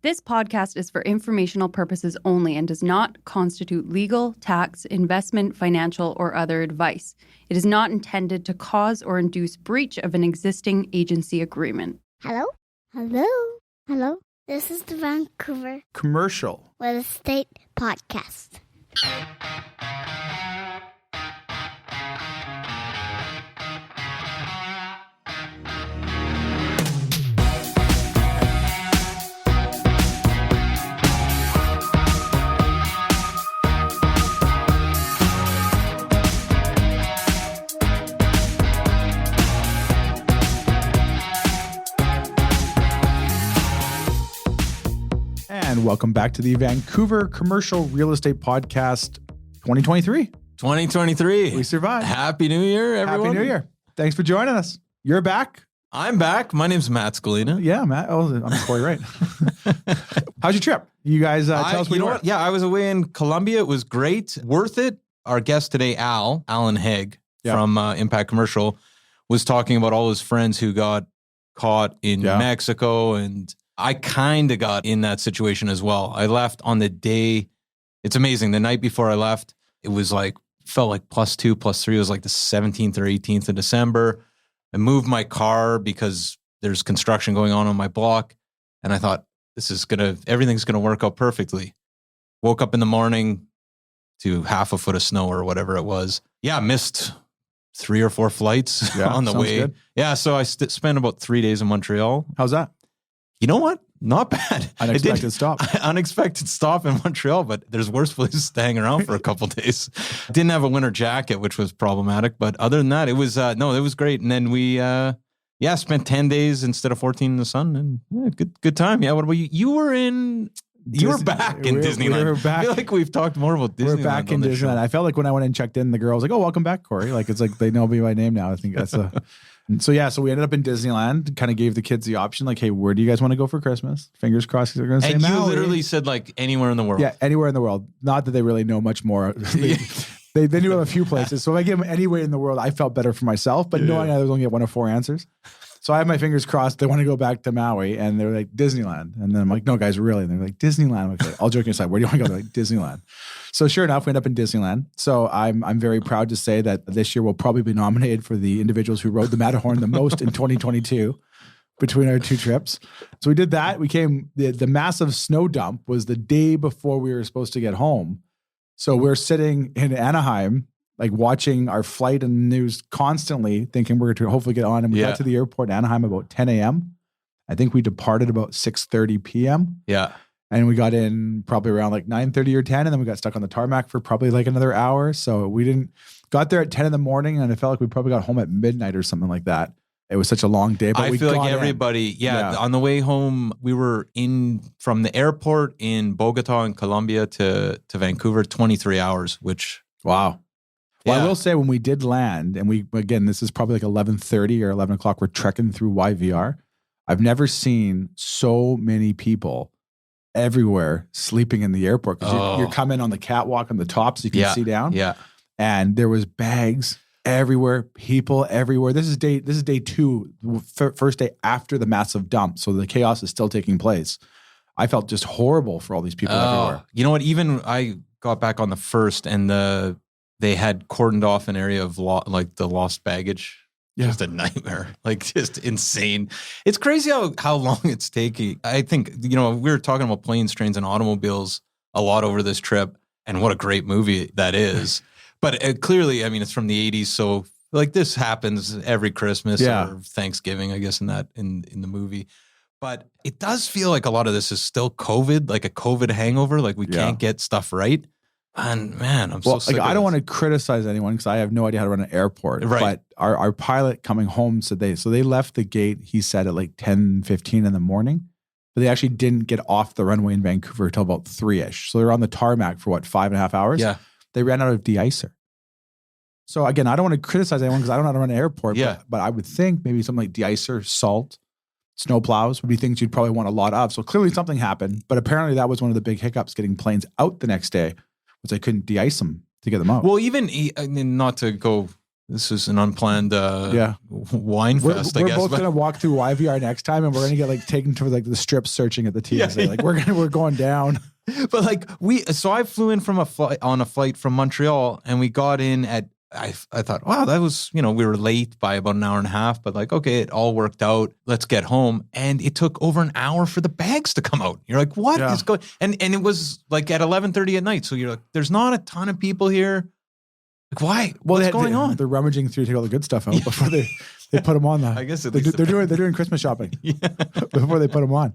This podcast is for informational purposes only and does not constitute legal, tax, investment, financial, or other advice. It is not intended to cause or induce breach of an existing agency agreement. Hello? Hello? Hello? This is the Vancouver Commercial Real Estate Podcast. And welcome back to the Vancouver Commercial Real Estate Podcast 2023. 2023. We survived. Happy New Year, everyone. Happy New Year. Thanks for joining us. You're back. I'm back. My name's Matt Scalena. Yeah, Matt. Oh, I'm Cory Wright. How's your trip? You guys tell us where you were. Yeah, I was away in Colombia. It was great. Worth it. Our guest today, Alan Haigh from Impact Commercial, was talking about all his friends who got caught in Mexico, and I kind of got in that situation as well. I left on the day. It's amazing. The night before I left, it was like, felt like +2, +3. It was like the 17th or 18th of December. I moved my car because there's construction going on my block. And I thought, everything's going to work out perfectly. Woke up in the morning to half a foot of snow or whatever it was. Yeah, missed 3 or 4 flights on the way. Good. Yeah, so I spent about 3 days in Montreal. How's that? You know what? Not bad. Unexpected stop. Unexpected stop in Montreal, but there's worse places to hang around for a couple days. Didn't have a winter jacket, which was problematic. But other than that, it was it was great. And then we spent 10 days instead of 14 in the sun, and good time. Yeah, what about you? You were back in Disneyland. We were back. I feel like we've talked more about Disneyland. We're back in Disneyland. Show. I felt like when I went and checked in, the girl was like, "Oh, welcome back, Cory." Like it's like they know me by name now. I think that's a. So we ended up in Disneyland. Kind of gave the kids the option, like, "Hey, where do you guys want to go for Christmas?" Fingers crossed they're going to say. And you Maui. literally said like anywhere in the world. Yeah, anywhere in the world. Not that they really know much more. They knew of a few places. So if I gave them anywhere in the world, I felt better for myself. But knowing I was only get 1 of 4 answers. So I have my fingers crossed. They want to go back to Maui, and they're like, Disneyland. And then I'm like, no, guys, really? And they're like, Disneyland. I'm like, all joking aside, where do you want to go? They're like, Disneyland. So sure enough, we end up in Disneyland. So I'm very proud to say that this year we'll probably be nominated for the individuals who rode the Matterhorn the most in 2022 between our 2 trips. So we did that. We came, the massive snow dump was the day before we were supposed to get home. So we're sitting in Anaheim, like watching our flight and the news constantly, thinking we're going to hopefully get on. And we got to the airport in Anaheim about 10 a.m. I think we departed about 6:30 p.m. Yeah. And we got in probably around like 9:30 or 10. And then we got stuck on the tarmac for probably like another hour. So we got there at 10 in the morning, and it felt like we probably got home at midnight or something like that. It was such a long day. But I feel like everybody, on the way home, we were from the airport in Bogota in Colombia to Vancouver, 23 hours, which... Wow. Well, I will say when we did land, and this is probably like 11:30 or 11 o'clock, we're trekking through YVR. I've never seen so many people everywhere sleeping in the airport, because you're coming on the catwalk on the top so you can see down. Yeah. And there was bags everywhere, people everywhere. This is day 2, first day after the massive dump. So the chaos is still taking place. I felt just horrible for all these people everywhere. You know what? Even I got back on the first, and they had cordoned off an area of the lost baggage. Yeah. Just a nightmare, like just insane. It's crazy how long it's taking. I think, we were talking about planes, trains, and automobiles a lot over this trip, and what a great movie that is. But clearly, I mean, it's from the 80s. So like this happens every Christmas or Thanksgiving, I guess, in the movie. But it does feel like a lot of this is still COVID, like a COVID hangover. Like we can't get stuff right. And man, I'm so sick of I don't want to criticize anyone because I have no idea how to run an airport. Right. But our pilot coming home said they left the gate, he said, at like 10:15 in the morning. But they actually didn't get off the runway in Vancouver until about 3-ish. So they were on the tarmac for 5.5 hours? Yeah. They ran out of de-icer. So again, I don't want to criticize anyone because I don't know how to run an airport. Yeah. But I would think maybe something like de-icer, salt, snow plows would be things you'd probably want a lot of. So clearly something happened. But apparently that was one of the big hiccups getting planes out the next day. Was I couldn't de-ice them to get them out. Well, even not to go This is an unplanned wine fest, I we're guess. Both going to walk through YVR next time, and we're going to get like taken to like the strip searching at the TSA. Like we're going down. But like so I flew in from on a flight from Montreal, and we got in at, I thought, wow, that was, we were late by about an hour and a half, but like, okay, it all worked out. Let's get home. And it took over an hour for the bags to come out. You're like, what is going? And it was like at 11:30 at night. So you're like, there's not a ton of people here. Like, why? What's going on? They're rummaging through to take all the good stuff out before they put them on. I guess they're doing Christmas shopping before they put them on.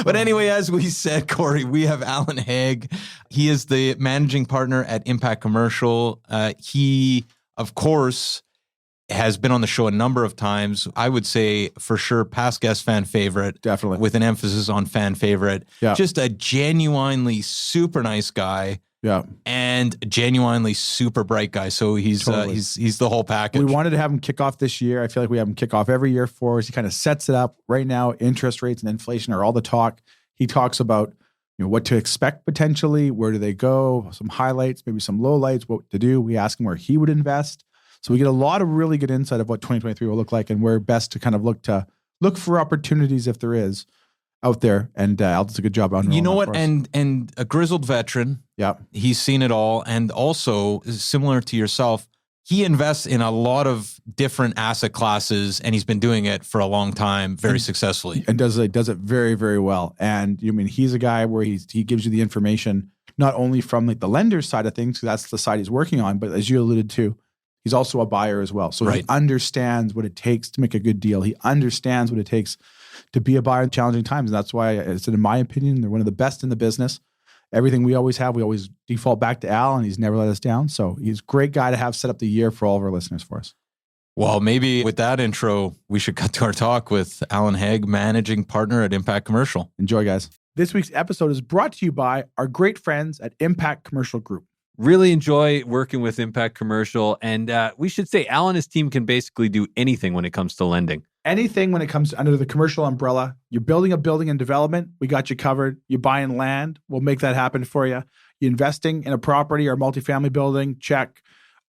But anyway, as we said, Cory, we have Alan Haigh. He is the managing partner at Impact Commercial. He, of course, has been on the show a number of times. I would say for sure, past guest, fan favorite. Definitely. With an emphasis on fan favorite. Yeah. Just a genuinely super nice guy. Yeah. And genuinely super bright guy. So he's the whole package. We wanted to have him kick off this year. I feel like we have him kick off every year for us. He kind of sets it up. Right now, interest rates and inflation are all the talk. He talks about what to expect potentially, where do they go, some highlights, maybe some lowlights, what to do. We ask him where he would invest. So we get a lot of really good insight of what 2023 will look like and where best to kind of look for opportunities if there is out there. And Al does a good job on. You know what? And a grizzled veteran. Yeah. He's seen it all. And also, similar to yourself, he invests in a lot of different asset classes, and he's been doing it for a long time, very successfully. And does it very, very well. And he's a guy where he gives you the information, not only from like the lender's side of things, because that's the side he's working on, but as you alluded to, he's also a buyer as well. So He understands what it takes to make a good deal. He understands what it takes to be a buyer in challenging times. And that's why, in my opinion, they're one of the best in the business. Everything we always have, we always default back to Al, and he's never let us down. So he's a great guy to have set up the year for all of our listeners for us. Well, maybe with that intro, we should cut to our talk with Alan Haigh, managing partner at Impact Commercial. Enjoy, guys. This week's episode is brought to you by our great friends at Impact Commercial Group. Really enjoy working with Impact Commercial. And we should say Al and his team can basically do anything when it comes to lending. Anything when it comes under the commercial umbrella. You're building a building in development, we got you covered. You're buying land, we'll make that happen for you. You're investing in a property or multifamily building, check.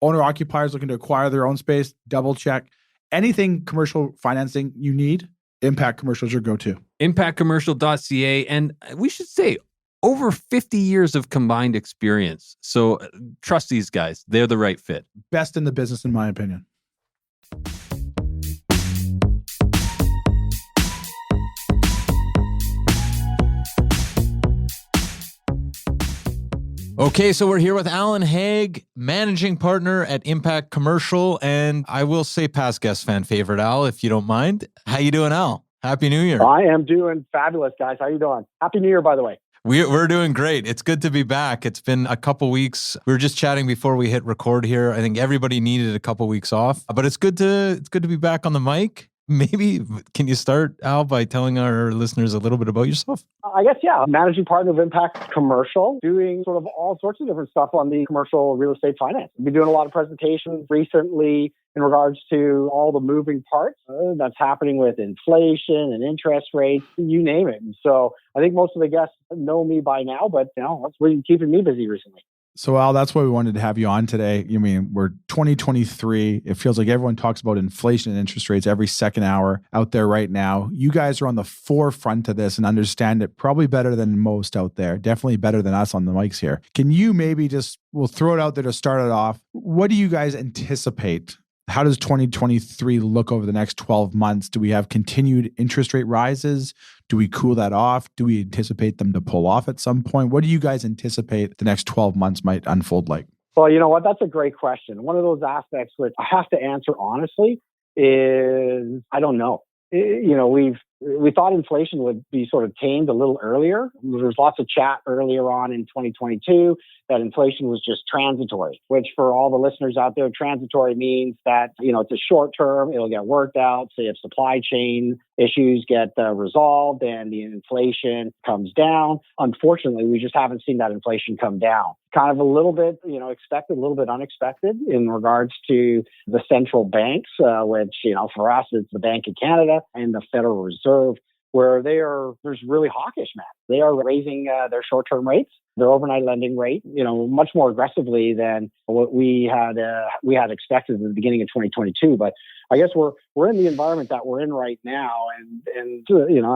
Owner-occupiers looking to acquire their own space, double check. Anything commercial financing you need, Impact Commercial is your go-to. ImpactCommercial.ca. And we should say, over 50 years of combined experience. So trust these guys. They're the right fit. Best in the business, in my opinion. Okay, so we're here with Alan Haigh, managing partner at Impact Commercial, and I will say past guest, fan favorite, Al, if you don't mind. How you doing, Al? Happy New Year. I am doing fabulous, guys. How you doing? Happy New Year, by the way. We're doing great. It's good to be back. It's been a couple weeks. We were just chatting before we hit record here. I think everybody needed a couple weeks off, but it's good to be back on the mic. Maybe can you start, Al, by telling our listeners a little bit about yourself? I guess, yeah. Managing partner of Impact Commercial, doing sort of all sorts of different stuff on the commercial real estate finance. We've been doing a lot of presentations recently in regards to all the moving parts that's happening with inflation and interest rates, you name it. And so I think most of the guests know me by now, but that's really keeping me busy recently. So, Al, that's why we wanted to have you on today. We're 2023. It feels like everyone talks about inflation and interest rates every second hour out there right now. You guys are on the forefront of this and understand it probably better than most out there. Definitely better than us on the mics here. Can you maybe we'll throw it out there to start it off. What do you guys anticipate? How does 2023 look over the next 12 months? Do we have continued interest rate rises? Do we cool that off? Do we anticipate them to pull off at some point? What do you guys anticipate the next 12 months might unfold like? Well, you know what? That's a great question. One of those aspects which I have to answer honestly is I don't know. We thought inflation would be sort of tamed a little earlier. There was lots of chat earlier on in 2022 that inflation was just transitory, which for all the listeners out there, transitory means that, it's a short term, it'll get worked out. Say if supply chain issues get resolved and the inflation comes down. Unfortunately, we just haven't seen that inflation come down. Kind of a little bit, expected, a little bit unexpected in regards to the central banks, which, for us, it's the Bank of Canada and the Federal Reserve. where there's really hawkish, man. They are raising their short-term rates, their overnight lending rate, much more aggressively than what we had expected at the beginning of 2022. But I guess we're in the environment that we're in right now, and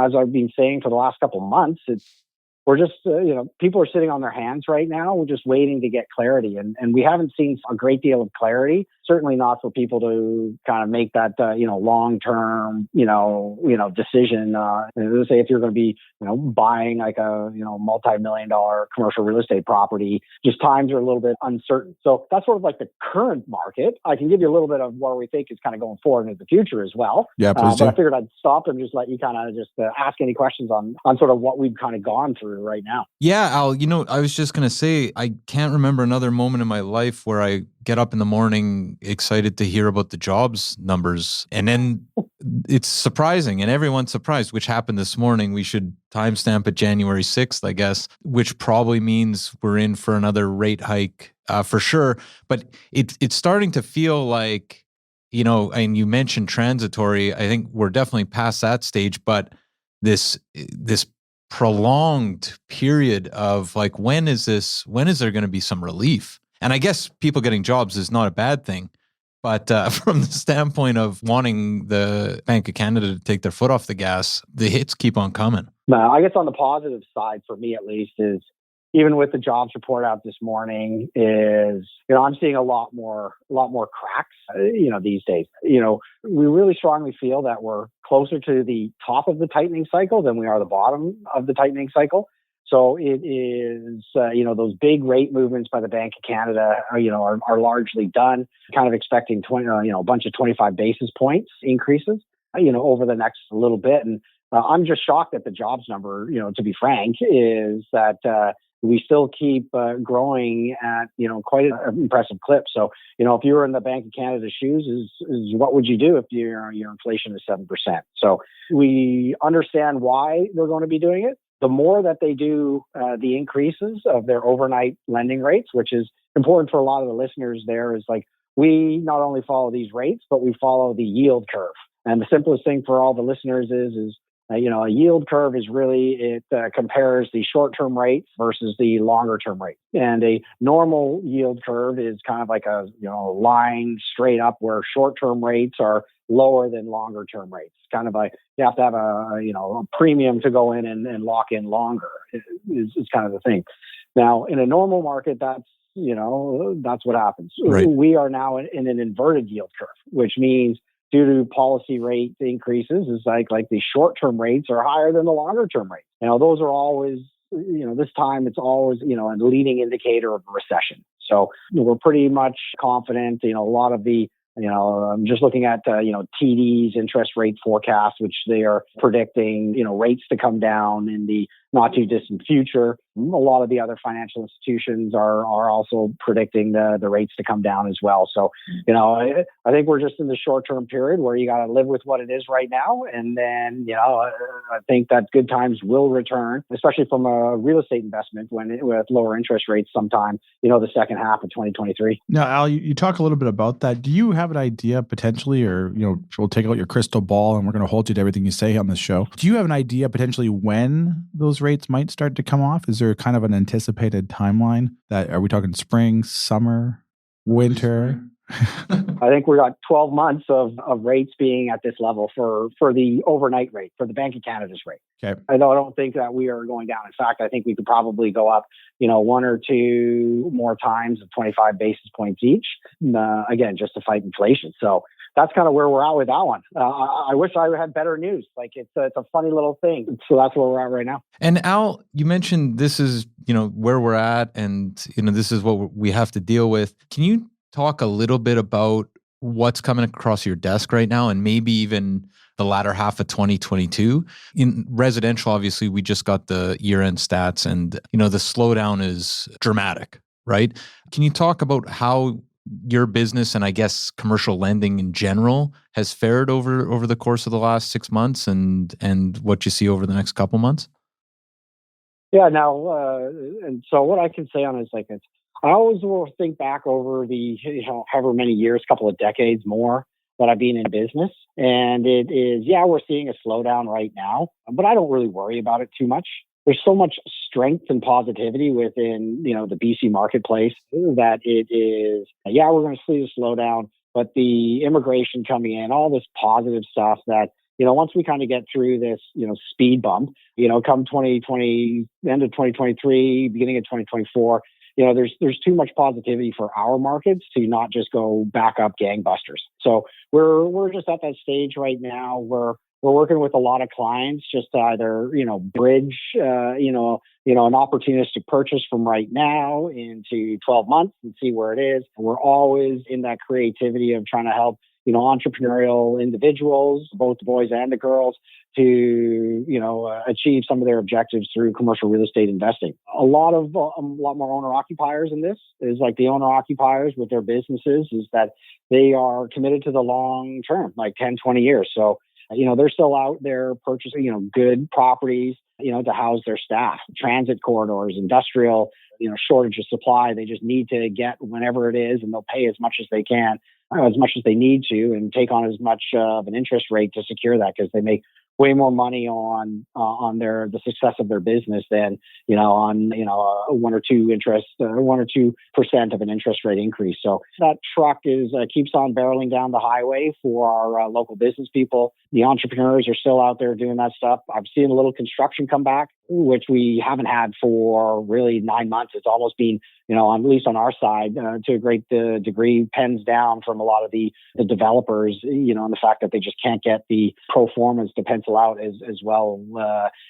as I've been saying for the last couple of months, we're just, people are sitting on their hands right now. We're just waiting to get clarity. And we haven't seen a great deal of clarity, certainly not for people to kind of make that, long-term, decision. Let's say if you're going to be, buying like a, multi-million-dollar commercial real estate property, just times are a little bit uncertain. So that's sort of like the current market. I can give you a little bit of where we think is kind of going forward into the future as well. Yeah, please do. But I figured I'd stop and just let you kind of just ask any questions on sort of what we've kind of gone through right now. Yeah, Al, I was just going to say, I can't remember another moment in my life where I get up in the morning excited to hear about the jobs numbers. And then it's surprising and everyone's surprised, which happened this morning. We should timestamp it January 6th, I guess, which probably means we're in for another rate hike for sure. But it's starting to feel like, and you mentioned transitory. I think we're definitely past that stage, but this prolonged period of like, when is there going to be some relief? And I guess people getting jobs is not a bad thing, but from the standpoint of wanting the Bank of Canada to take their foot off the gas, the hits keep on coming. I guess on the positive side, for me at least, is even with the jobs report out this morning, is I'm seeing a lot more cracks, these days. We really strongly feel that we're closer to the top of the tightening cycle than we are the bottom of the tightening cycle. So it is, those big rate movements by the Bank of Canada, are largely done. Kind of expecting a bunch of 25 basis points increases, over the next little bit. And I'm just shocked at the jobs number. To be frank, is that we still keep growing at quite an impressive clip. So if you were in the Bank of Canada's shoes, is what would you do if your inflation is 7%? So we understand why they're going to be doing it. The more that they do the increases of their overnight lending rates, which is important for a lot of the listeners there, is like, we not only follow these rates, but we follow the yield curve. And the simplest thing for all the listeners is a yield curve is really, it compares the short-term rates versus the longer-term rates. And a normal yield curve is kind of like a line straight up, where short-term rates are lower than longer-term rates. Kind of like you have to have a premium to go in and lock in longer is kind of the thing. Now, in a normal market, that's what happens. Right. We are now in an inverted yield curve, which means due to policy rate increases, is like the short-term rates are higher than the longer-term rates. Those are always, this time it's always, a leading indicator of a recession. So we're pretty much confident, a lot of the, I'm just looking at, TD's interest rate forecast, which they are predicting, rates to come down in the not too distant future. A lot of the other financial institutions are also predicting the rates to come down as well. So, I think we're just in the short-term period where you got to live with what it is right now. And then, I think that good times will return, especially from a real estate investment with lower interest rates sometime, the second half of 2023. Now, Al, you talk a little bit about that. Do you have an idea potentially, or, we'll take out your crystal ball and we're going to hold you to everything you say on this show. Do you have an idea potentially when those rates might start to come off? Is there kind of an anticipated timeline? Are we talking spring, summer, winter? I think we got 12 months of rates being at this level for the overnight rate, for the Bank of Canada's rate. Okay. I don't think that we are going down. In fact, I think we could probably go up, one or two more times of 25 basis points each, again, just to fight inflation. So that's kind of where we're at with that one. I wish I had better news. Like it's a funny little thing. So that's where we're at right now. And Al, you mentioned this is, where we're at, and, this is what we have to deal with. Can you talk a little bit about what's coming across your desk right now, and maybe even the latter half of 2022? In residential, obviously, we just got the year-end stats, and, the slowdown is dramatic, right? Can you talk about how your business, and I guess commercial lending in general, has fared over the course of the last 6 months, and what you see over the next couple months? Yeah. Now, and so what I can say on it is I always will think back over the however many years, couple of decades more, that I've been in business. And it is, we're seeing a slowdown right now, but I don't really worry about it too much. There's so much strength and positivity within, the BC marketplace that it is, we're going to see a slowdown, but the immigration coming in, all this positive stuff that, once we kind of get through this, speed bump, come 2020, end of 2023, beginning of 2024, there's too much positivity for our markets to not just go back up gangbusters. So we're just at that stage right now where we're working with a lot of clients just to either, bridge, an opportunistic purchase from right now into 12 months and see where it is. We're always in that creativity of trying to help, entrepreneurial individuals, both the boys and the girls, to, achieve some of their objectives through commercial real estate investing. A lot more owner occupiers in this is like the owner occupiers with their businesses is that they are committed to the long term, like 10, 20 years. So, they're still out there purchasing, good properties, to house their staff, transit corridors, industrial, shortage of supply. They just need to get whenever it is, and they'll pay as much as they can, as much as they need to, and take on as much of an interest rate to secure that because they make way more money on the success of their business than on 1 or 2% of an interest rate increase. So that truck keeps on barreling down the highway for our local business people. The entrepreneurs are still out there doing that stuff. I've seen a little construction come back, which we haven't had for really 9 months. It's almost been, at least on our side, to a great degree, pens down from a lot of the developers, and the fact that they just can't get the pro formas to pencil out as well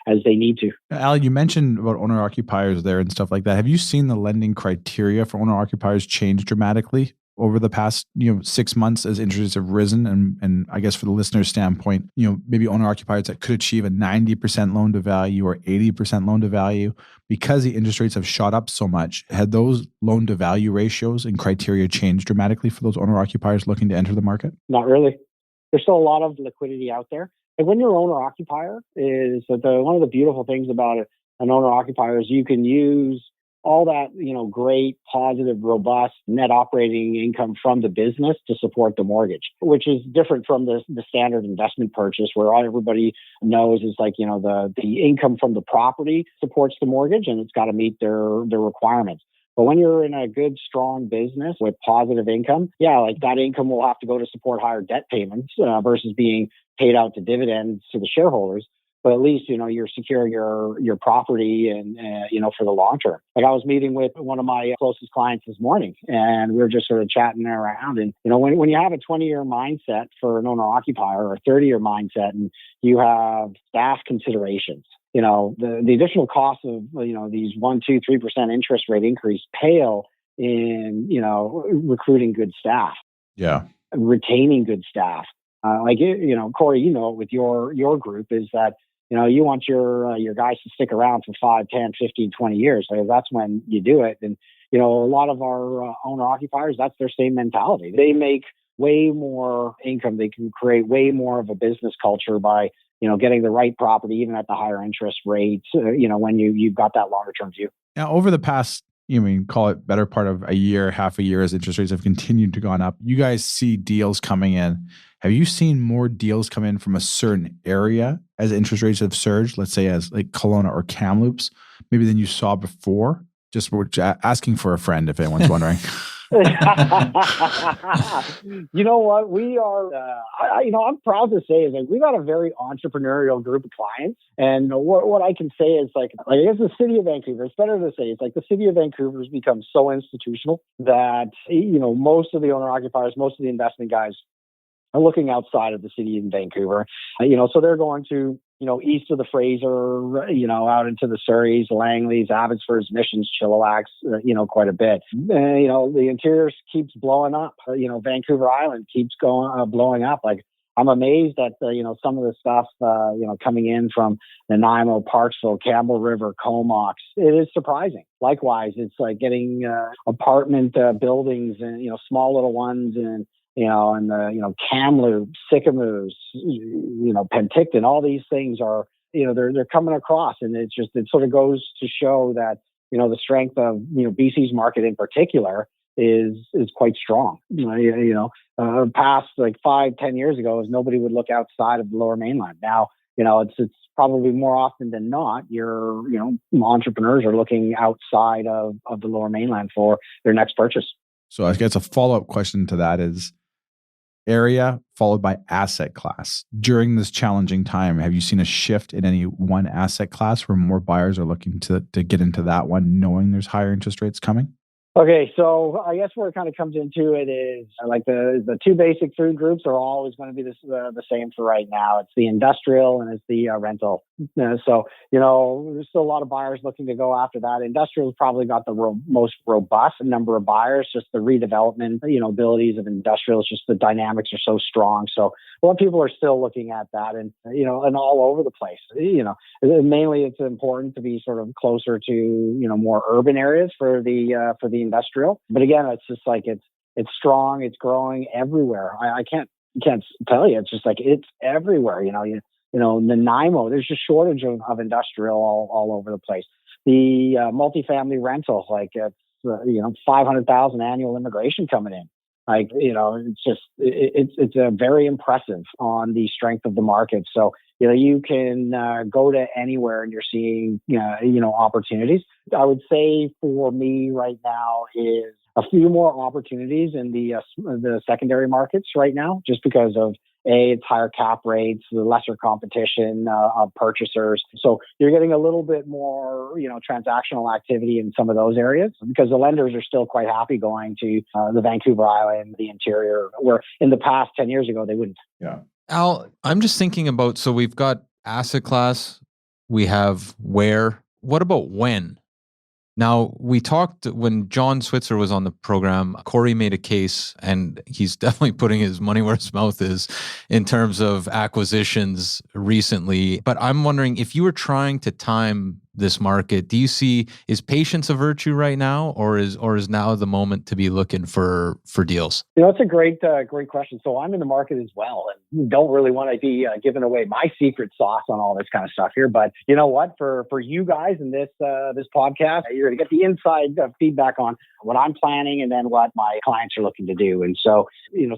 as they need to. Al, you mentioned about owner occupiers there and stuff like that. Have you seen the lending criteria for owner occupiers change dramatically over the past 6 months as interest rates have risen? And I guess for the listener's standpoint, maybe owner occupiers that could achieve a 90% loan to value or 80% loan to value because the interest rates have shot up so much. Had those loan to value ratios and criteria changed dramatically for those owner occupiers looking to enter the market? Not really. There's still a lot of liquidity out there. And when you're owner occupier, is that one of the beautiful things about an owner occupier is you can use all that, great, positive, robust net operating income from the business to support the mortgage, which is different from the standard investment purchase where all everybody knows is like, the income from the property supports the mortgage and it's got to meet their requirements. But when you're in a good, strong business with positive income, like that income will have to go to support higher debt payments versus being paid out to dividends to the shareholders. But at least, you're securing your property and, for the long term. Like I was meeting with one of my closest clients this morning and we were just sort of chatting around. And, when you have a 20-year mindset for an owner occupier or a 30-year mindset and you have staff considerations, the additional cost of, these 1%, 2%, 3% interest rate increase pale in, recruiting good staff. Yeah. Retaining good staff. Cory, with your group is that, you want your guys to stick around for 5, 10, 15, 20 years. So that's when you do it. And, a lot of our owner occupiers, that's their same mentality. They make way more income. They can create way more of a business culture by, getting the right property, even at the higher interest rates, when you've got that longer term view. Now, over the past, call it better part of a year, half a year, as interest rates have continued to go up, you guys see deals coming in. Have you seen more deals come in from a certain area as interest rates have surged, let's say as like Kelowna or Kamloops, maybe than you saw before? Just we're asking for a friend if anyone's wondering. You know what? We are, I'm proud to say is like we've got a very entrepreneurial group of clients. And what I can say is like I guess the city of Vancouver, it's better to say it's like the city of Vancouver has become so institutional that, most of the owner occupiers, most of the investment guys are looking outside of the city in Vancouver. So they're going to, east of the Fraser, out into the Surreys, Langleys, Abbotsfords, Missions, Chilliwack, quite a bit. The interior keeps blowing up. Vancouver Island keeps blowing up. Like I'm amazed at some of the stuff coming in from Nanaimo, Parksville, Campbell River, Comox. It is surprising. Likewise, it's like getting apartment buildings and small little ones and Kamloops, Sycamoose, Penticton, all these things are, they're coming across. And it sort of goes to show that, the strength of, BC's market in particular is quite strong. Past like 5-10 years ago, nobody would look outside of the Lower Mainland. Now, it's probably more often than not, entrepreneurs are looking outside of the Lower Mainland for their next purchase. So I guess a follow-up question to that is area followed by asset class. During this challenging time, have you seen a shift in any one asset class where more buyers are looking to get into that one, knowing there's higher interest rates coming? Okay, so I guess where it kind of comes into it is like the two basic food groups are always going to be the same for right now. It's the industrial and it's the rental. So, there's still a lot of buyers looking to go after that. Industrial's probably got the most robust number of buyers, just the redevelopment, abilities of industrial. It's just the dynamics are so strong. So a lot of people are still looking at that and all over the place. Mainly it's important to be sort of closer to, more urban areas for the industrial. But again, it's just like it's strong, it's growing everywhere. I can't tell you. It's just like it's everywhere. Nanaimo, there's just shortage of industrial all over the place. The multifamily rental, like it's 500,000 annual immigration coming in. Like, it's just it's very impressive on the strength of the market. So you can go to anywhere and you're seeing opportunities. I would say for me right now is a few more opportunities in the secondary markets right now, just because of it's higher cap rates, the lesser competition of purchasers. So you're getting a little bit more, transactional activity in some of those areas because the lenders are still quite happy going to the Vancouver Island, the interior, where in the past 10 years ago, they wouldn't. Yeah. Al, I'm just thinking about, so we've got asset class, we have where, what about when? Now, we talked when John Switzer was on the program, Cory made a case, and he's definitely putting his money where his mouth is in terms of acquisitions recently. But I'm wondering, if you were trying to time this market, do you see, is patience a virtue right now, or is now the moment to be looking for deals? That's a great question. So I'm in the market as well, and don't really want to be giving away my secret sauce on all this kind of stuff here. But you know what? For you guys in this podcast, you're going to get the inside feedback on what I'm planning and then what my clients are looking to do. And so,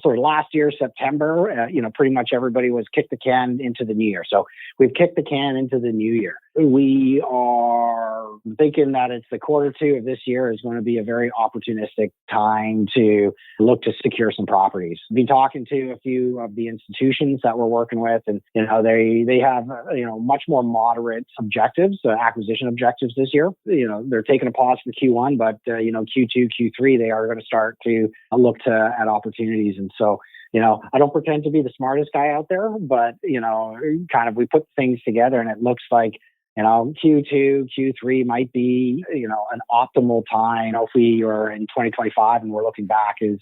sort of last year, September, pretty much everybody was kick the can into the new year. So we've kicked the can into the new year. We are thinking that it's the quarter two of this year is going to be a very opportunistic time to look to secure some properties. I've been talking to a few of the institutions that we're working with, and they have much more moderate objectives, acquisition objectives this year. They're taking a pause for Q1, but Q2, Q3 they are going to start to look at opportunities. And so I don't pretend to be the smartest guy out there, but kind of we put things together and it looks like Q2, Q3 might be, an optimal time. If we are in 2025 and we're looking back, it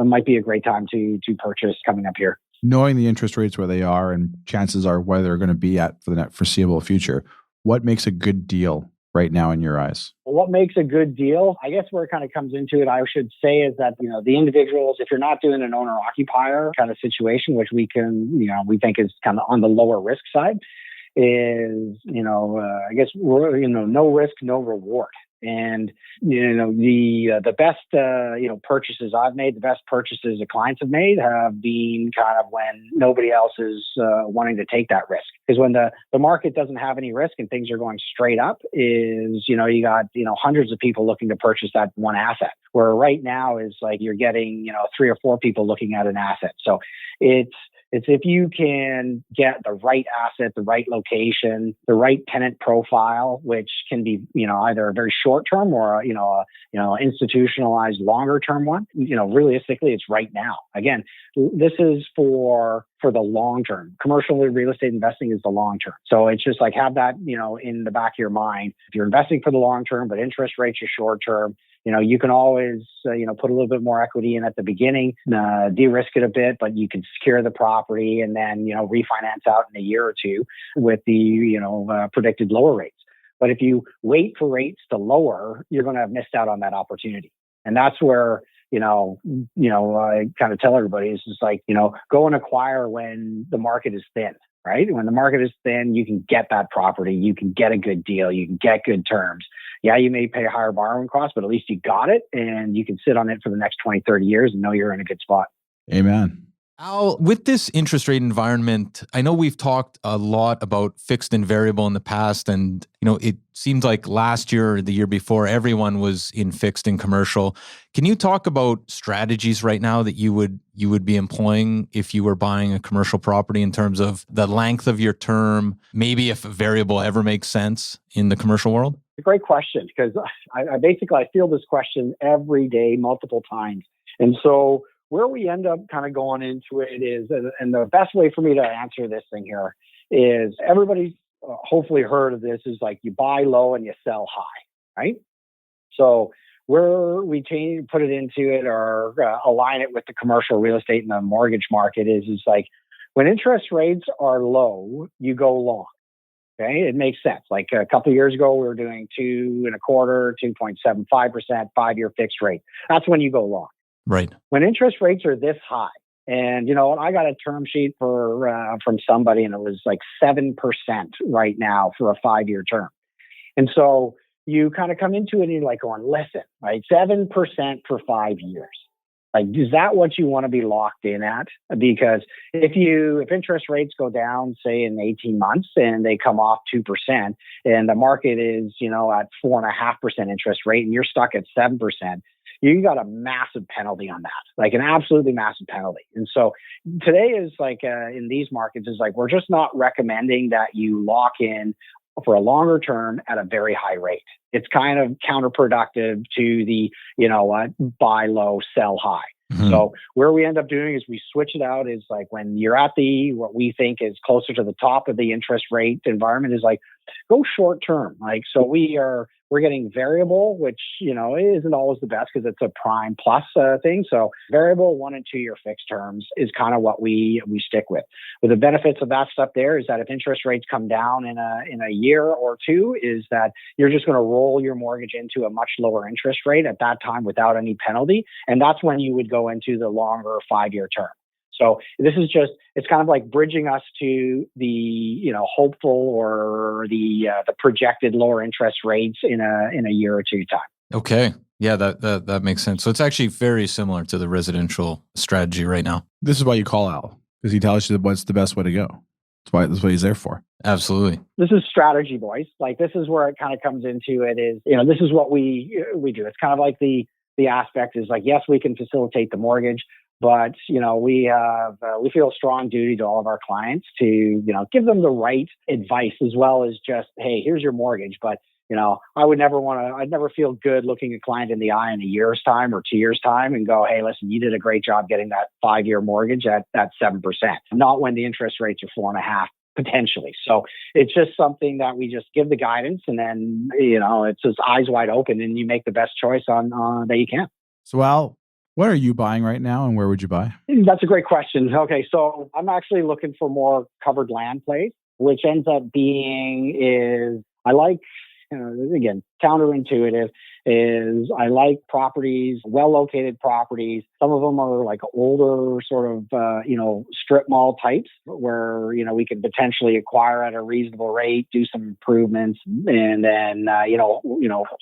might be a great time to purchase coming up here. Knowing the interest rates where they are and chances are where they're going to be at for the foreseeable future, what makes a good deal right now in your eyes? What makes a good deal? I guess where it kind of comes into it, I should say, is that, the individuals, if you're not doing an owner-occupier kind of situation, which we think is kind of on the lower risk side, is, I guess, no risk, no reward. And, the best, purchases I've made, the best purchases the clients have made have been kind of when nobody else is wanting to take that risk. Because when the market doesn't have any risk and things are going straight up is, you got, hundreds of people looking to purchase that one asset. Where right now is like you're getting, 3 or 4 people looking at an asset. So it's if you can get the right asset, the right location, the right tenant profile, which can be, either a very short term or, institutionalized longer term one. Realistically, it's right now. Again, this is for the long term. Commercial real estate investing is the long term. So it's just like have that, in the back of your mind. If you're investing for the long term, but interest rates are short term, you can always, put a little bit more equity in at the beginning, de-risk it a bit, but you can secure the property and then, refinance out in a year or two with the, predicted lower rates. But if you wait for rates to lower, you're going to have missed out on that opportunity. And that's where, I kind of tell everybody is just like, go and acquire when the market is thin. Right? When the market is thin, you can get that property, you can get a good deal, you can get good terms, Yeah, you may pay higher borrowing costs, but at least you got it and you can sit on it for the next 20, 30 years and know you're in a good spot. Amen. Al, with this interest rate environment, I know we've talked a lot about fixed and variable in the past, and it seems like last year or the year before, everyone was in fixed and commercial. Can you talk about strategies right now that you would be employing if you were buying a commercial property in terms of the length of your term, maybe if variable ever makes sense in the commercial world? A great question, because I feel this question every day, multiple times. And so where we end up kind of going into it is, and the best way for me to answer this thing here is everybody's hopefully heard of this, is like you buy low and you sell high, right? So where we put it into it or align it with the commercial real estate and the mortgage market is like when interest rates are low, you go long. Okay, it makes sense. Like a couple of years ago, we were doing 2.25%, 2.75%, 5-year fixed rate. That's when you go long. Right. When interest rates are this high, and I got a term sheet from somebody, and it was like 7% right now for a 5-year term. And so you kind of come into it and you're like going, listen, right, 7% for 5 years. Like, is that what you want to be locked in at? Because if interest rates go down, say in 18 months, and they come off 2%, and the market is, at 4.5% interest rate, and you're stuck at 7%, you got a massive penalty on that, like an absolutely massive penalty. And so today is like in these markets is like we're just not recommending that you lock in for a longer term at a very high rate. It's kind of counterproductive to the, buy low, sell high. Mm-hmm. So where we end up doing is we switch it out is like when you're at what we think is closer to the top of the interest rate environment is like go short term. Like, so we're getting variable, which, isn't always the best because it's a prime plus thing. So variable 1 and 2 year fixed terms is kind of what we stick with. But the benefits of that stuff there is that if interest rates come down in a year or two, is that you're just going to roll your mortgage into a much lower interest rate at that time without any penalty. And that's when you would go into the longer 5-year term. So this is it's kind of like bridging us to the, hopeful or the projected lower interest rates in a year or two time. Okay. Yeah, that makes sense. So it's actually very similar to the residential strategy right now. This is why you call Al, because he tells you what's the best way to go. That's what he's there for. Absolutely. This is strategy, boys. Like this is where it kind of comes into it is, this is what we do. It's kind of like the aspect is like, yes, we can facilitate the mortgage, but, we feel a strong duty to all of our clients to, give them the right advice as well as just, hey, here's your mortgage. But, I'd never feel good looking a client in the eye in a year's time or 2 years' time and go, hey, listen, you did a great job getting that 5-year mortgage at 7%, not when the interest rates are 4.5%. Potentially. So it's just something that we just give the guidance and then, it's just eyes wide open and you make the best choice on that you can. So Al, what are you buying right now and where would you buy? That's a great question. Okay. So I'm actually looking for more covered land plays, which ends up being is I like, again, counterintuitive is I like properties, well-located properties. Some of them are like older sort of, strip mall types where, we could potentially acquire at a reasonable rate, do some improvements, and then,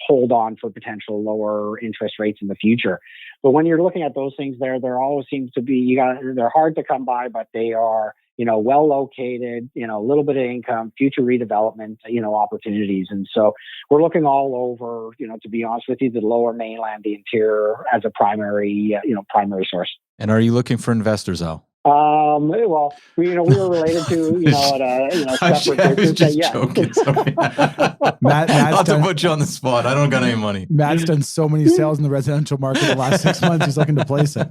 hold on for potential lower interest rates in the future. But when you're looking at those things there always seems to be, they're hard to come by, but they are, well located, a little bit of income, future redevelopment, opportunities. And so we're looking all over, to be honest with you, the lower mainland, the interior as a primary source. And are you looking for investors, Al? Well, we were related to, separate business. Just joking. Sorry. Matt's not to put you on the spot. I don't got any money. Matt's done so many sales in the residential market the last 6 months. He's looking to place it.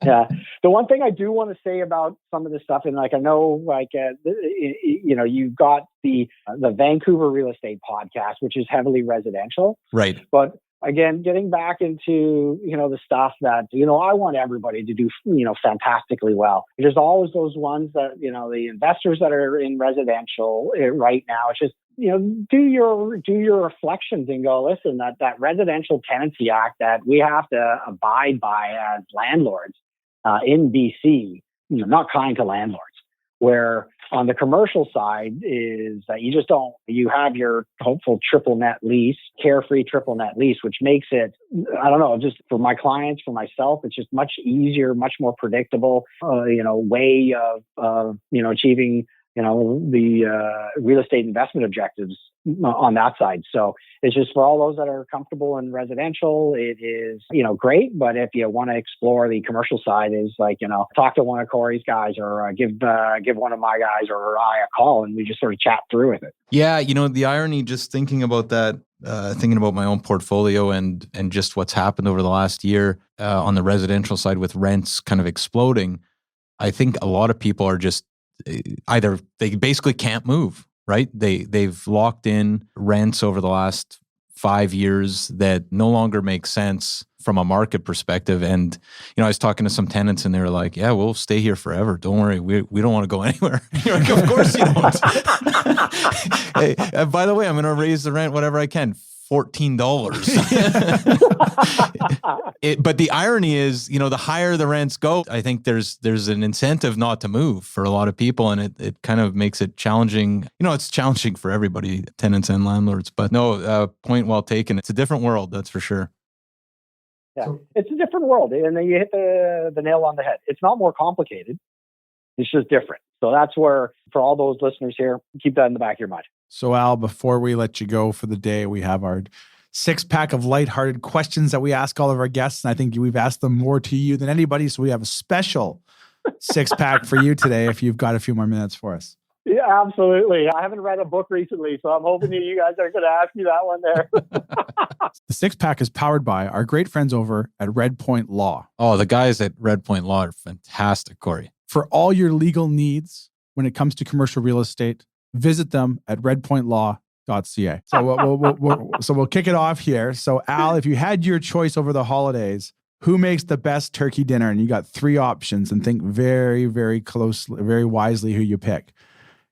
Yeah. The one thing I do want to say about some of this stuff, and like I know, like you've got the Vancouver real estate podcast, which is heavily residential, right? But again, getting back into, the stuff that, I want everybody to do, fantastically well. There's always those ones that, the investors that are in residential right now, it's just, do your reflections and go, listen, that Residential Tenancy Act that we have to abide by as landlords in BC, not kind to landlords. Where on the commercial side is that you have your hopeful triple net lease, carefree triple net lease, which makes it, I don't know, just for my clients, for myself, it's just much easier, much more predictable, way of achieving, the real estate investment objectives on that side. So it's just for all those that are comfortable in residential, it is, great. But if you want to explore the commercial side, is talk to one of Cory's guys or give one of my guys or I a call, and we just sort of chat through with it. Yeah. The irony, just thinking about that, thinking about my own portfolio and just what's happened over the last year on the residential side with rents kind of exploding, I think a lot of people are just either they basically can't move, right? They've locked in rents over the last 5 years that no longer make sense from a market perspective. And, I was talking to some tenants and they were like, yeah, we'll stay here forever. Don't worry. We don't want to go anywhere. You're like, of course you don't. Hey, by the way, I'm going to raise the rent whatever I can. $14. But the irony is, the higher the rents go, I think there's an incentive not to move for a lot of people. And it kind of makes it challenging. It's challenging for everybody, tenants and landlords. But no, point well taken. It's a different world, that's for sure. Yeah, it's a different world. And then you hit the nail on the head. It's not more complicated. It's just different. So that's where, for all those listeners here, keep that in the back of your mind. So Al, before we let you go for the day, we have our 6-pack of lighthearted questions that we ask all of our guests. And I think we've asked them more to you than anybody. So we have a special 6-pack for you today if you've got a few more minutes for us. Yeah, absolutely. I haven't read a book recently, so I'm hoping you guys are going to ask me that one there. The 6-pack is powered by our great friends over at Red Point Law. Oh, the guys at Red Point Law are fantastic, Cory. For all your legal needs when it comes to commercial real estate, visit them at redpointlaw.ca. So we'll kick it off here. So Al, if you had your choice over the holidays, who makes the best turkey dinner? And you got 3 options, and think very, very closely, very wisely who you pick.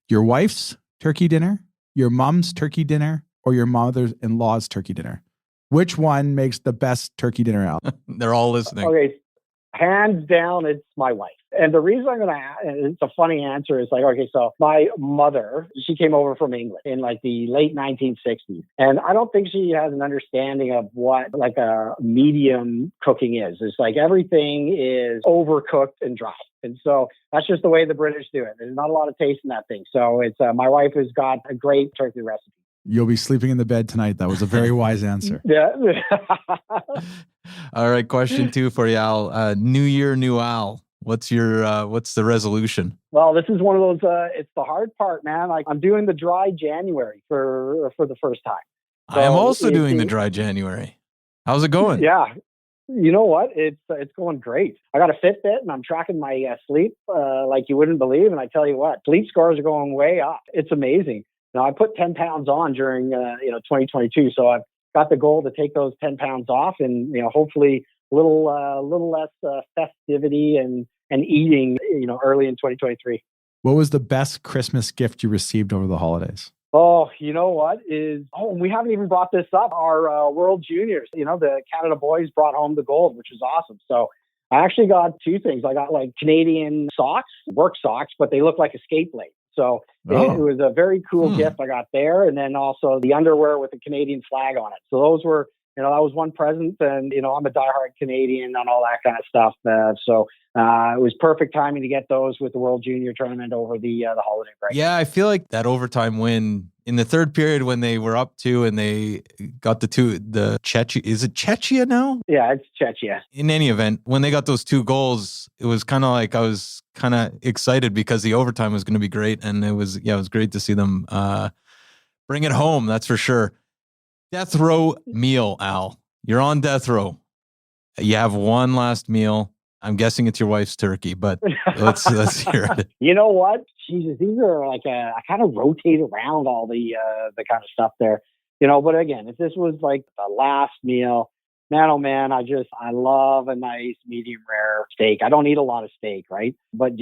Your wife's turkey dinner, your mom's turkey dinner, or your mother-in-law's turkey dinner. Which one makes the best turkey dinner, Al? They're all listening. Okay, hands down, it's my wife. And the reason I'm going to, it's a funny answer, is so my mother, she came over from England in the late 1960s. And I don't think she has an understanding of what a medium cooking is. It's everything is overcooked and dry. And so that's just the way the British do it. There's not a lot of taste in that thing. So it's my wife has got a great turkey recipe. You'll be sleeping in the bed tonight. That was a very wise answer. Yeah. All right. Question 2 for you, Al. New year, new Al. What's the resolution? Well, this is one of those, it's the hard part, man. I'm doing the dry January for the first time. So I am also doing the dry January. How's it going? Yeah. You know what? It's going great. I got a Fitbit and I'm tracking my sleep like you wouldn't believe. And I tell you what, sleep scores are going way up. It's amazing. Now, I put 10 pounds on during 2022. So I've got the goal to take those 10 pounds off and, hopefully a little less festivity and eating, early in 2023. What was the best Christmas gift you received over the holidays? Oh, you know what we haven't even brought this up. Our World Juniors, the Canada boys brought home the gold, which is awesome. So I actually got 2 things. I got Canadian socks, work socks, but they look like a skate blade. So it was a very cool gift I got there. And then also the underwear with the Canadian flag on it. So those were, that was one present. And, I'm a diehard Canadian and all that kind of stuff. So it was perfect timing to get those with the World Junior tournament over the holiday break. Yeah, I feel like that overtime win in the third period when they were up 2 and they got the Czechia. Is it Czechia now? Yeah, it's Czechia. In any event, when they got those 2 goals, it was kind of I was kind of excited because the overtime was going to be great. And it was great to see them bring it home. That's for sure. Death row meal, Al. You're on death row. You have one last meal. I'm guessing it's your wife's turkey, but let's hear it. You know what? Jesus, these are I kind of rotate around all the kind of stuff there. But again, if this was the last meal, man, oh man, I love a nice medium rare steak. I don't eat a lot of steak, right? But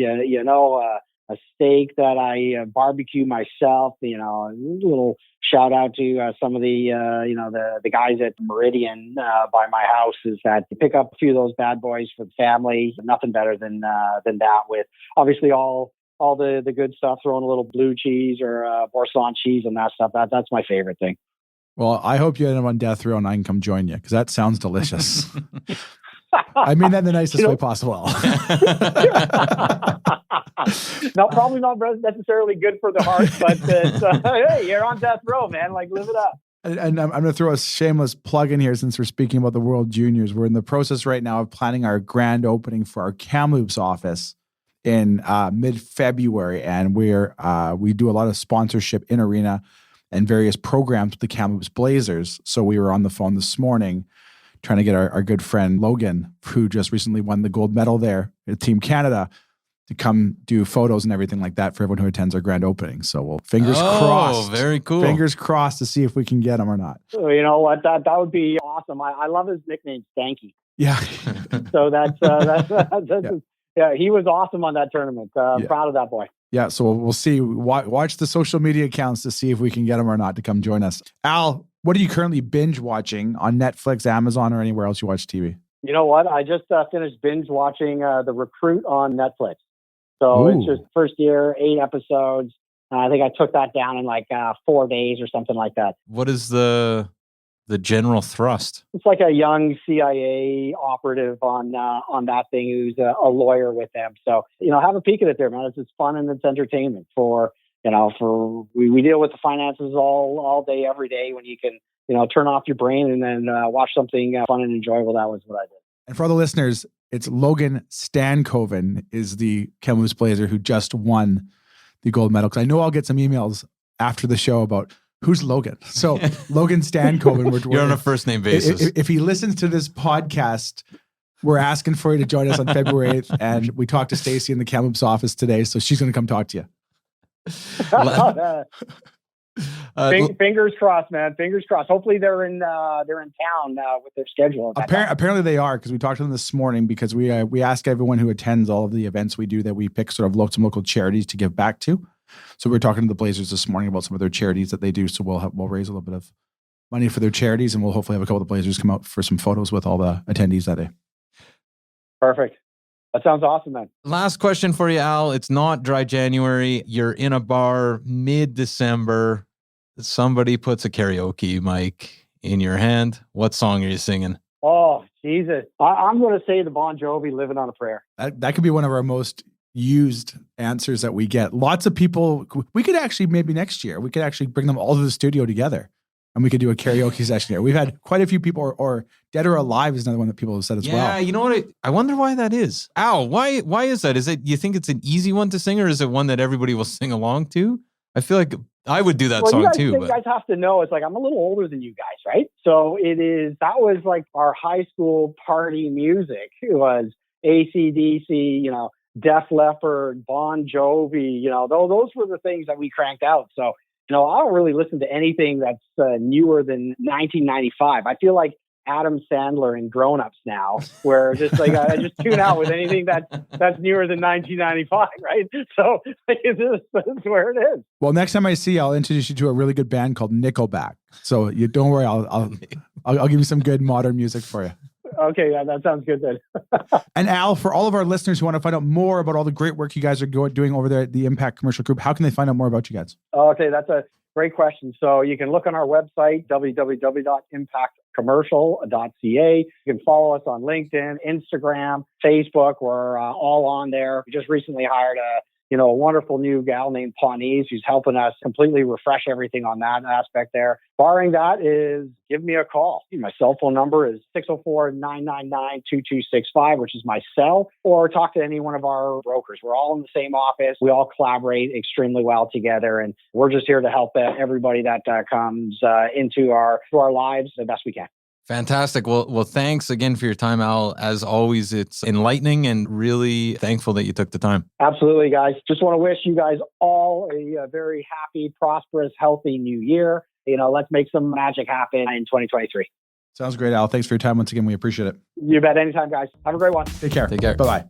a steak that I barbecue myself, a little shout out to some of the guys at Meridian by my house, is that you pick up a few of those bad boys for the family. Nothing better than that, with obviously all all the good stuff, throwing a little blue cheese or Boursin cheese and that stuff. That's my favorite thing. Well, I hope you end up on death row and I can come join you because that sounds delicious. I mean that in the nicest way possible. No, probably not necessarily good for the heart, but hey, you're on death row, man. Like, live it up. And I'm going to throw a shameless plug in here since we're speaking about the World Juniors. We're in the process right now of planning our grand opening for our Kamloops office in mid-February, and we do a lot of sponsorship in arena and various programs with the Kamloops Blazers. So we were on the phone this morning trying to get our good friend Logan, who just recently won the gold medal there at Team Canada, to come do photos and everything like that for everyone who attends our grand opening. So we'll fingers crossed. Oh, very cool. Fingers crossed to see if we can get him or not. So, you know what? That would be awesome. I love his nickname, Stanky. Yeah. So that's yeah, he was awesome on that tournament. I'm proud of that boy. Yeah, so we'll see. Watch the social media accounts to see if we can get him or not to come join us. Al, what are you currently binge watching on Netflix, Amazon, or anywhere else you watch TV? You know what? I just finished binge watching The Recruit on Netflix. So It's just first year, 8 episodes. I think I took that down in like 4 days or something like that. What is the general thrust? It's like a young CIA operative on that thing who's a lawyer with them. So, have a peek at it there, man. It's fun and it's entertainment we deal with the finances all day, every day when you can, turn off your brain and then watch something fun and enjoyable. That was what I did. And for all the listeners, it's Logan Stankoven is the Kamloops Blazer who just won the gold medal. Because I know I'll get some emails after the show about who's Logan. So Logan Stankoven. You're on a first name basis. If he listens to this podcast, we're asking for you to join us on February 8th. And we talked to Stacey in the Kamloops office today. So she's going to come talk to you. Fingers crossed, man. Fingers crossed. Hopefully they're in town with their schedule. Apparently they are, because we talked to them this morning, because we ask everyone who attends all of the events we do that we pick sort of some local charities to give back to. So we were talking to the Blazers this morning about some of their charities that they do. So we'll raise a little bit of money for their charities, and we'll hopefully have a couple of the Blazers come out for some photos with all the attendees that day. Perfect. That sounds awesome, man. Last question for you, Al. It's not dry January. You're in a bar mid-December. Somebody puts a karaoke mic in your hand. What song are you singing? Oh, Jesus. I'm going to say the Bon Jovi, Living on a Prayer. That could be one of our most used answers that we get. Lots of people, we could actually, maybe next year, we could actually bring them all to the studio together and we could do a karaoke session here. We've had quite a few people, or Dead or Alive is another one that people have said as well. Yeah, you know what? I wonder why that is. Al, why is that? Is it, you think it's an easy one to sing, or is it one that everybody will sing along to? I feel like I would do that song too. You guys have to know, it's like, I'm a little older than you guys, right? So that was like our high school party music. It was AC/DC, Def Leppard, Bon Jovi, those were the things that we cranked out. So, I don't really listen to anything that's newer than 1995. I feel like Adam Sandler in Grown Ups now, where just like I just tune out with anything that's newer than 1995, right? So that's where it is. Well, next time I see you, I'll introduce you to a really good band called Nickelback. So you don't worry, I'll give you some good modern music for you. Okay, yeah, that sounds good then. And Al, for all of our listeners who want to find out more about all the great work you guys are doing over there at the Impact Commercial Group, how can they find out more about you guys? Okay, that's a great question. So you can look on our website, www.impactcommercial.ca. You can follow us on LinkedIn, Instagram, Facebook. We're all on there. We just recently hired a wonderful new gal named Pawnese who's helping us completely refresh everything on that aspect there. Barring that is give me a call. My cell phone number is 604-999-2265, which is my cell, or talk to any one of our brokers. We're all in the same office. We all collaborate extremely well together, and we're just here to help everybody that comes into our lives the best we can. Fantastic. Well, thanks again for your time, Al. As always, it's enlightening and really thankful that you took the time. Absolutely, guys. Just want to wish you guys all a very happy, prosperous, healthy new year. Let's make some magic happen in 2023. Sounds great, Al. Thanks for your time once again. We appreciate it. You bet. Anytime, guys. Have a great one. Take care. Take care. Bye-bye.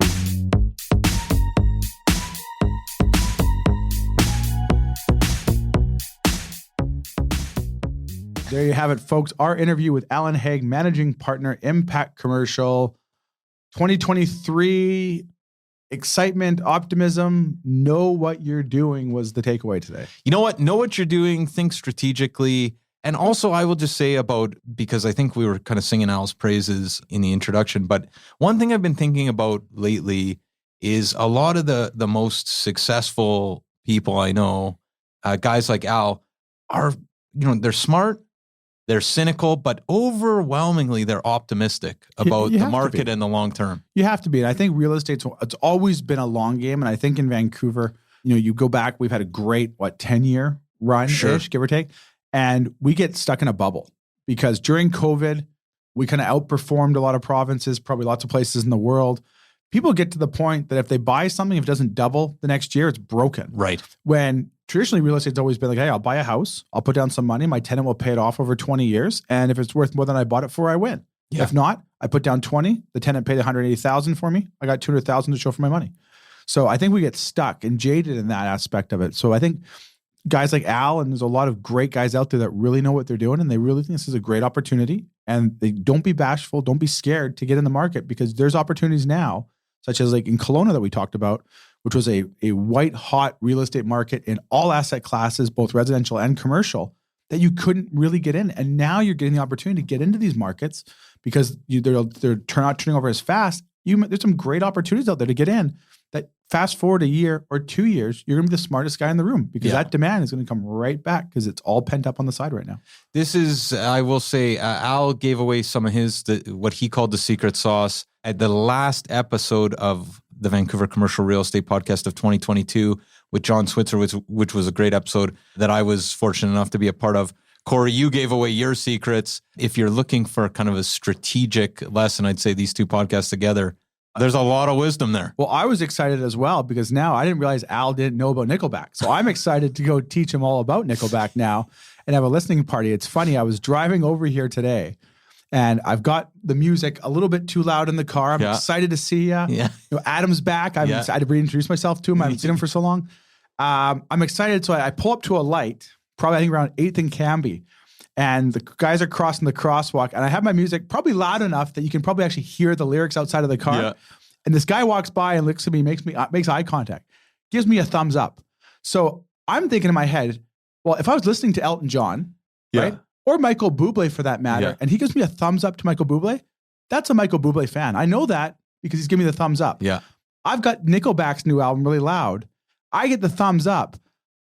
There you have it, folks. Our interview with Alan Haigh, Managing Partner, Impact Commercial. 2023 excitement, optimism, know what you're doing was the takeaway today. You know what? Know what you're doing, think strategically. And also, I will just say because I think we were kind of singing Al's praises in the introduction, but one thing I've been thinking about lately is a lot of the most successful people I know, guys like Al, are, they're smart, they're cynical, but overwhelmingly they're optimistic about the market and the long term. You have to be. And I think real estate's, it's always been a long game. And I think in Vancouver, you go back, we've had a great, 10-year run-ish, give or take. And we get stuck in a bubble because during COVID, we kind of outperformed a lot of provinces, probably lots of places in the world. People get to the point that if they buy something, if it doesn't double the next year, it's broken. Right. When traditionally real estate's always been like, hey, I'll buy a house, I'll put down some money, my tenant will pay it off over 20 years. And if it's worth more than I bought it for, I win. Yeah. If not, I put down 20, the tenant paid 180,000 for me. I got 200,000 to show for my money. So I think we get stuck and jaded in that aspect of it. So I think guys like Al, and there's a lot of great guys out there that really know what they're doing, and they really think this is a great opportunity. And they don't be bashful, don't be scared to get in the market, because there's opportunities now, such as like in Kelowna that we talked about, which was a white hot real estate market in all asset classes, both residential and commercial, that you couldn't really get in. And now you're getting the opportunity to get into these markets because they're not turning over as fast. There's some great opportunities out there to get in that fast forward a year or 2 years, you're going to be the smartest guy in the room, because that demand is going to come right back because it's all pent up on the side right now. This is, I will say, Al gave away some of what he called the secret sauce at the last episode of the Vancouver Commercial Real Estate Podcast of 2022 with John Switzer, which was a great episode that I was fortunate enough to be a part of. Cory, you gave away your secrets. If you're looking for kind of a strategic lesson, I'd say these two podcasts together, there's a lot of wisdom there. Well, I was excited as well, because now I didn't realize Al didn't know about Nickelback. So I'm excited to go teach him all about Nickelback now and have a listening party. It's funny, I was driving over here today and I've got the music a little bit too loud in the car. I'm excited to see you. Yeah. Adam's back. I'm excited to reintroduce myself to him. I haven't seen him for so long. I'm excited. So I pull up to a light, probably I think around 8th and Cambie. And the guys are crossing the crosswalk, and I have my music probably loud enough that you can probably actually hear the lyrics outside of the car. Yeah. And this guy walks by and looks at me, makes eye contact, gives me a thumbs up. So I'm thinking in my head, well, if I was listening to Elton John, right, or Michael Bublé for that matter, and he gives me a thumbs up to Michael Bublé, that's a Michael Bublé fan. I know that because he's giving me the thumbs up. Yeah, I've got Nickelback's new album really loud. I get the thumbs up.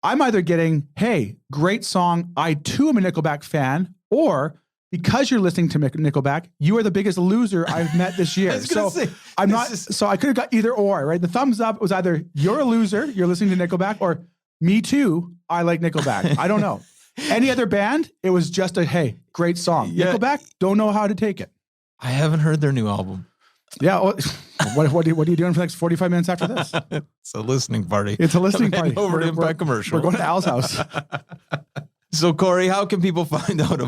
I'm either getting, hey, great song, I too am a Nickelback fan, or because you're listening to Nickelback, you are the biggest loser I've met this year. So I could have got either or, right? The thumbs up was either you're a loser, you're listening to Nickelback, or me too, I like Nickelback. I don't know. Any other band, it was just a, hey, great song. Yeah. Nickelback, don't know how to take it. I haven't heard their new album. Yeah. Well, what are you doing for the next 45 minutes after this? It's a listening party. It's a listening party. Over to Impact Commercial. We're going to Al's house. So, Cory, how can people find out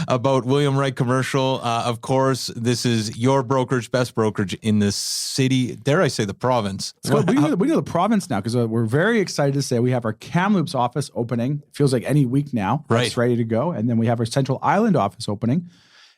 about William Wright Commercial? Of course, this is your brokerage, best brokerage in the city. Dare I say the province? We know the province now, because we're very excited to say we have our Kamloops office opening. It feels like any week now. Right. It's ready to go. And then we have our Central Island office opening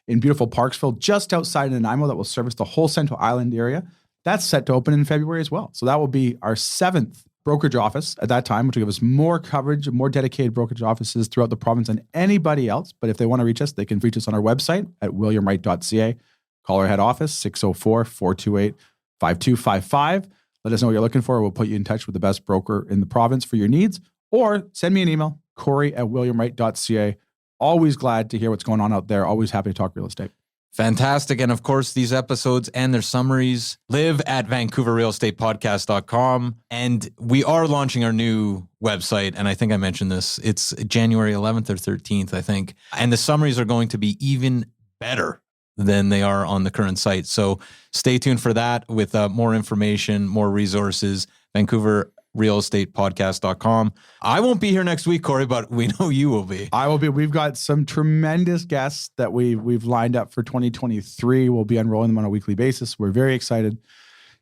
in beautiful Parksville, just outside of Nanaimo, that will service the whole Central Island area. That's set to open in February as well. So that will be our 7th brokerage office at that time, which will give us more coverage, more dedicated brokerage offices throughout the province than anybody else. But if they want to reach us, they can reach us on our website at williamwright.ca. Call our head office, 604-428-5255. Let us know what you're looking for. We'll put you in touch with the best broker in the province for your needs. Or send me an email, cory@williamwright.ca. Always glad to hear what's going on out there. Always happy to talk real estate. Fantastic. And of course, these episodes and their summaries live at VancouverRealEstatePodcast.com. And we are launching our new website. And I think I mentioned this. It's January 11th or 13th, I think. And the summaries are going to be even better than they are on the current site. So stay tuned for that with more information, more resources. VancouverRealEstatePodcast.com. I won't be here next week, Cory, but we know you will be. I will be. We've got some tremendous guests that we've lined up for 2023. We'll be unrolling them on a weekly basis. We're very excited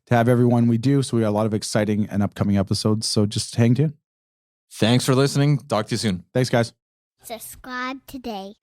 to have everyone we do. So we got a lot of exciting and upcoming episodes. So just hang tuned. Thanks for listening. Talk to you soon. Thanks, guys. Subscribe today.